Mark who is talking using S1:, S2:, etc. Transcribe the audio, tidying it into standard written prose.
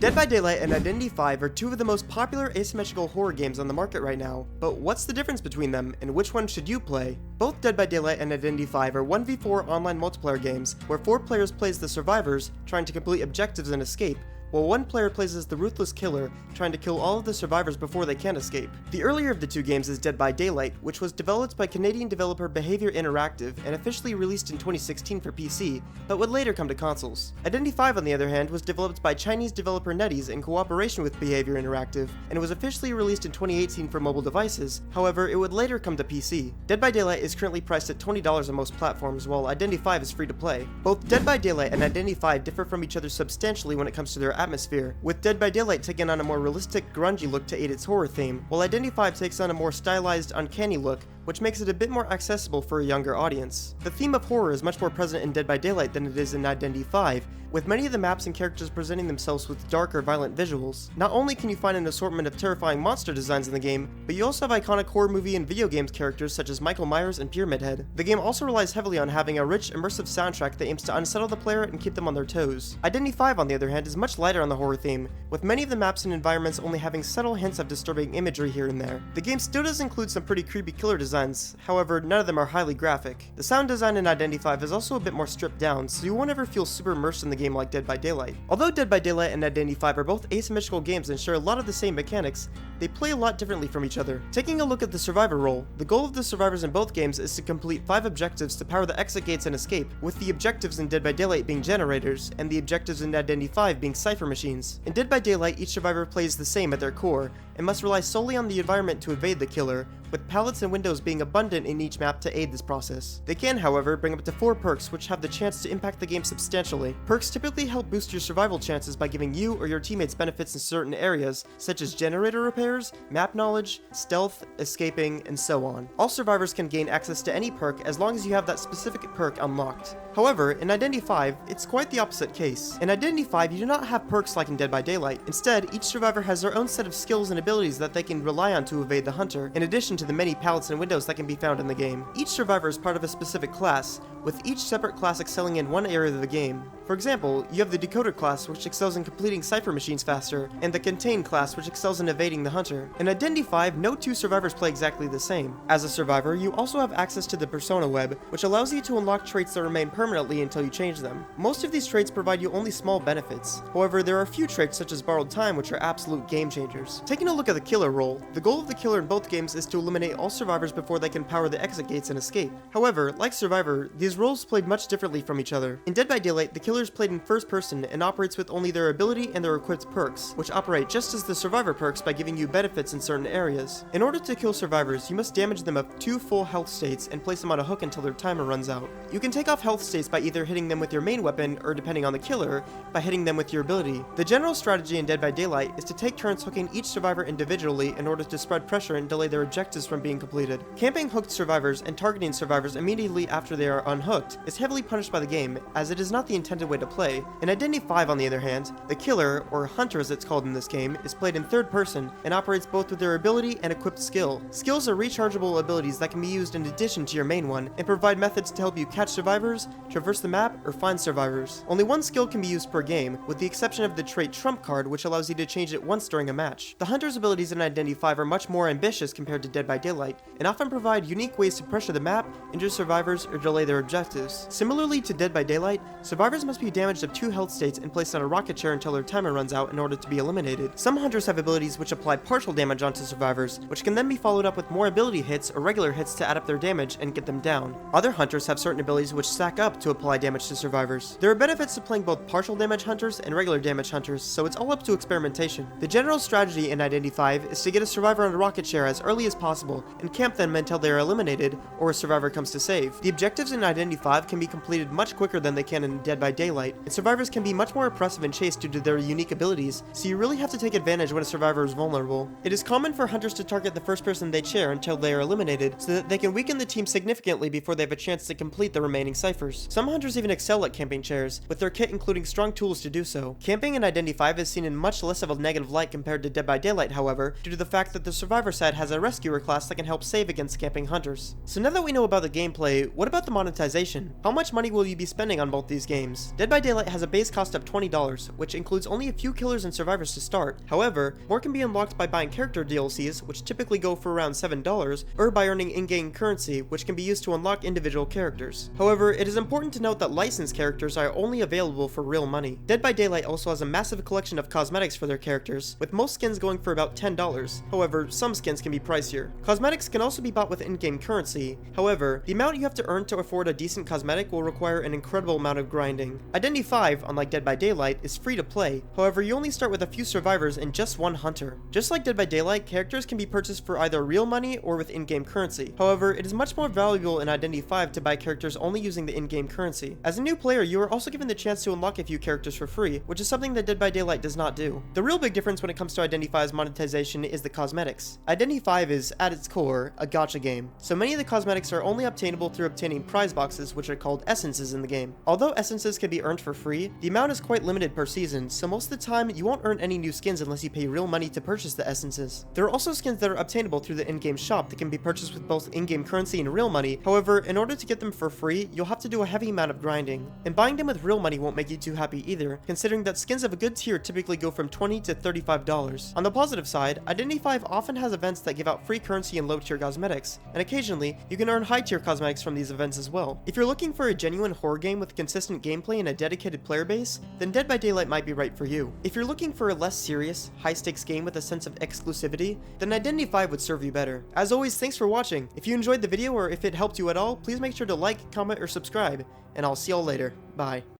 S1: Dead by Daylight and Identity V are two of the most popular asymmetrical horror games on the market right now, but what's the difference between them and which one should you play? Both Dead by Daylight and Identity V are 1v4 online multiplayer games where 4 players play as the survivors trying to complete objectives and escape, while 1 player plays as the ruthless killer, trying to kill all of the survivors before they can escape. The earlier of the two games is Dead by Daylight, which was developed by Canadian developer Behaviour Interactive and officially released in 2016 for PC, but would later come to consoles. Identity V, on the other hand, was developed by Chinese developer NetEase in cooperation with Behaviour Interactive, and was officially released in 2018 for mobile devices, however, it would later come to PC. Dead by Daylight is currently priced at $20 on most platforms, while Identity V is free to play. Both Dead by Daylight and Identity V differ from each other substantially when it comes to their atmosphere, with Dead by Daylight taking on a more realistic, grungy look to aid its horror theme, while Identity V takes on a more stylized, uncanny look, which makes it a bit more accessible for a younger audience. The theme of horror is much more present in Dead by Daylight than it is in Identity V, with many of the maps and characters presenting themselves with dark or violent visuals. Not only can you find an assortment of terrifying monster designs in the game, but you also have iconic horror movie and video games characters such as Michael Myers and Pyramid Head. The game also relies heavily on having a rich, immersive soundtrack that aims to unsettle the player and keep them on their toes. Identity V, on the other hand, is much lighter on the horror theme, with many of the maps and environments only having subtle hints of disturbing imagery here and there. The game still does include some pretty creepy killer designs, however, none of them are highly graphic. The sound design in Identity V is also a bit more stripped down, so you won't ever feel super immersed in the game like Dead by Daylight. Although Dead by Daylight and Identity V are both asymmetrical games and share a lot of the same mechanics, they play a lot differently from each other. Taking a look at the survivor role, the goal of the survivors in both games is to complete 5 objectives to power the exit gates and escape, with the objectives in Dead by Daylight being generators, and the objectives in Identity V being cipher machines. In Dead by Daylight, each survivor plays the same at their core, and must rely solely on the environment to evade the killer, with pallets and windows being abundant in each map to aid this process. They can, however, bring up to 4 perks which have the chance to impact the game substantially. Perks typically help boost your survival chances by giving you or your teammates benefits in certain areas, such as generator repairs, map knowledge, stealth, escaping, and so on. All survivors can gain access to any perk as long as you have that specific perk unlocked. However, in Identity V, it's quite the opposite case. In Identity V, you do not have perks like in Dead by Daylight. Instead, each survivor has their own set of skills and abilities that they can rely on to evade the hunter, in addition to the many pallets and windows that can be found in the game. Each survivor is part of a specific class, with each separate class excelling in one area of the game. For example, you have the Decoder class, which excels in completing cipher machines faster, and the Contain class, which excels in evading the hunter. In Identity V, no 2 survivors play exactly the same. As a survivor, you also have access to the Persona Web, which allows you to unlock traits that remain permanently until you change them. Most of these traits provide you only small benefits. However, there are a few traits such as Borrowed Time which are absolute game changers. Taking a look at the killer role, the goal of the killer in both games is to eliminate all survivors before they can power the exit gates and escape. However, like Survivor, these roles play much differently from each other. In Dead by Daylight, the killer is played in first person and operates with only their ability and their equipped perks, which operate just as the survivor perks by giving you benefits in certain areas. In order to kill survivors, you must damage them of 2 full health states and place them on a hook until their timer runs out. You can take off health states by either hitting them with your main weapon or, depending on the killer, by hitting them with your ability. The general strategy in Dead by Daylight is to take turns hooking each survivor individually in order to spread pressure and delay their objectives from being completed. Camping hooked survivors and targeting survivors immediately after they are unhooked is heavily punished by the game, as it is not the intended way to play. In Identity V, on the other hand, the killer, or hunter as it's called in this game, is played in third person and operates both with their ability and equipped skill. Skills are rechargeable abilities that can be used in addition to your main one, and provide methods to help you catch survivors, traverse the map, or find survivors. Only 1 skill can be used per game, with the exception of the trait Trump card, which allows you to change it once during a match. The hunter's abilities in Identity V are much more ambitious compared to Dead by Daylight, and often provide unique ways to pressure the map, injure survivors, or delay their objectives. Similarly to Dead by Daylight, survivors must be damaged of 2 health states and placed on a rocket chair until their timer runs out in order to be eliminated. Some hunters have abilities which apply partial damage onto survivors, which can then be followed up with more ability hits or regular hits to add up their damage and get them down. Other hunters have certain abilities which stack up to apply damage to survivors. There are benefits to playing both partial damage hunters and regular damage hunters, so it's all up to experimentation. The general strategy in Identity V is to get a survivor on a rocket chair as early as possible and camp them until they are eliminated or a survivor comes to save. The objectives in Identity V can be completed much quicker than they can in Dead by Daylight, and survivors can be much more oppressive and chased due to their unique abilities, so you really have to take advantage when a survivor is vulnerable. It is common for hunters to target the first person they chair until they are eliminated, so that they can weaken the team significantly before they have a chance to complete the remaining ciphers. Some hunters even excel at camping chairs, with their kit including strong tools to do so. Camping in Identity V is seen in much less of a negative light compared to Dead by Daylight, however, due to the fact that the survivor side has a rescuer class that can help save against camping hunters. So now that we know about the gameplay, what about the monetization? How much money will you be spending on both these games? Dead by Daylight has a base cost of $20, which includes only a few killers and survivors to start. However, more can be unlocked by buying character DLCs, which typically go for around $7, or by earning in-game currency, which can be used to unlock individual characters. However, it is important to note that licensed characters are only available for real money. Dead by Daylight also has a massive collection of cosmetics for their characters, with most skins going for about $10. However, some skins can be pricier. Cosmetics can also be bought with in-game currency. However, the amount you have to earn to afford a decent cosmetic will require an incredible amount of grinding. Identity 5, unlike Dead by Daylight, is free to play. However, you only start with a few survivors and just one hunter. Just like Dead by Daylight, characters can be purchased for either real money or with in-game currency. However, it is much more valuable in Identity 5 to buy characters only using the in-game currency. As a new player, you are also given the chance to unlock a few characters for free, which is something that Dead by Daylight does not do. The real big difference when it comes to Identity 5's monetization is the cosmetics. Identity 5 is, at its core, a gacha game, so many of the cosmetics are only obtainable through obtaining prize boxes, which are called essences in the game. Although essences can be earned for free, the amount is quite limited per season, so most of the time you won't earn any new skins unless you pay real money to purchase the essences. There are also skins that are obtainable through the in-game shop that can be purchased with both in-game currency and real money. However, in order to get them for free, you'll have to do a heavy amount of grinding. And buying them with real money won't make you too happy either, considering that skins of a good tier typically go from $20 to $35. On the positive side, Identity 5 often has events that give out free currency and low-tier cosmetics, and occasionally, you can earn high-tier cosmetics from these events as well. If you're looking for a genuine horror game with consistent gameplay and a dedicated player base, then Dead by Daylight might be right for you. If you're looking for a less serious, high-stakes game with a sense of exclusivity, then Identity 5 would serve you better. As always, thanks for watching. If you enjoyed the video or if it helped you at all, please make sure to like, comment, or subscribe, and I'll see y'all later. Bye.